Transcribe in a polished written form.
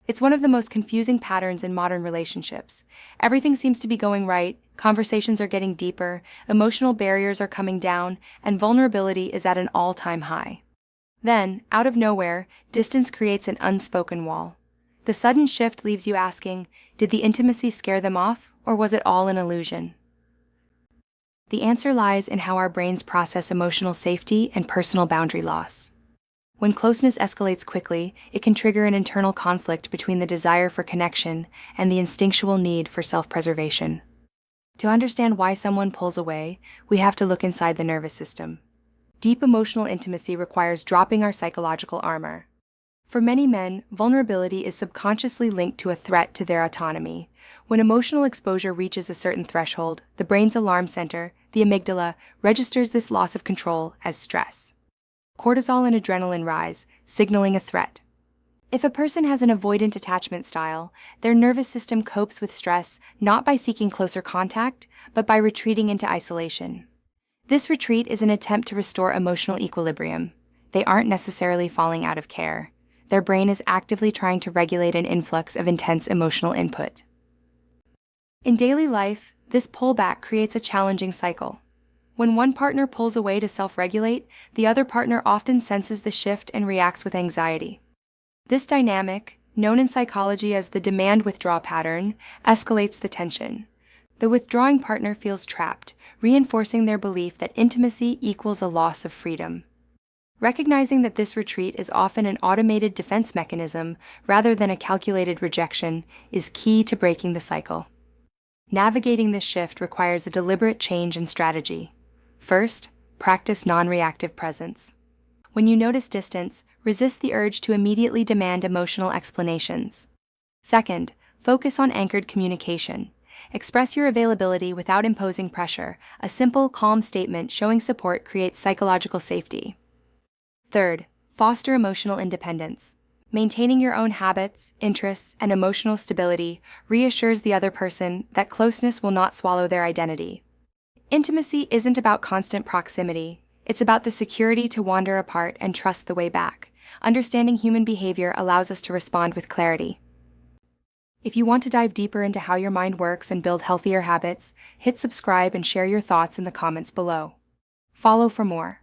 It's one of the most confusing patterns in modern relationships. Everything seems to be going right, conversations are getting deeper, emotional barriers are coming down, and vulnerability is at an all-time high. Then, out of nowhere, distance creates an unspoken wall. The sudden shift leaves you asking, did the intimacy scare them off, or was it all an illusion? The answer lies in how our brains process emotional safety and personal boundary loss. When closeness escalates quickly, it can trigger an internal conflict between the desire for connection and the instinctual need for self-preservation. To understand why someone pulls away, we have to look inside the nervous system. Deep emotional intimacy requires dropping our psychological armor. For many men, vulnerability is subconsciously linked to a threat to their autonomy. When emotional exposure reaches a certain threshold, the brain's alarm center, the amygdala, registers this loss of control as stress. Cortisol and adrenaline rise, signaling a threat. If a person has an avoidant attachment style, their nervous system copes with stress not by seeking closer contact, but by retreating into isolation. This retreat is an attempt to restore emotional equilibrium. They aren't necessarily falling out of care. Their brain is actively trying to regulate an influx of intense emotional input. In daily life, this pullback creates a challenging cycle. When one partner pulls away to self-regulate, the other partner often senses the shift and reacts with anxiety. This dynamic, known in psychology as the demand-withdraw pattern, escalates the tension. The withdrawing partner feels trapped, reinforcing their belief that intimacy equals a loss of freedom. Recognizing that this retreat is often an automated defense mechanism rather than a calculated rejection is key to breaking the cycle. Navigating this shift requires a deliberate change in strategy. First, practice non-reactive presence. When you notice distance, resist the urge to immediately demand emotional explanations. Second, focus on anchored communication. Express your availability without imposing pressure. A simple, calm statement showing support creates psychological safety. Third, foster emotional independence. Maintaining your own habits, interests, and emotional stability reassures the other person that closeness will not swallow their identity. Intimacy isn't about constant proximity. It's about the security to wander apart and trust the way back. Understanding human behavior allows us to respond with clarity. If you want to dive deeper into how your mind works and build healthier habits, hit subscribe and share your thoughts in the comments below. Follow for more.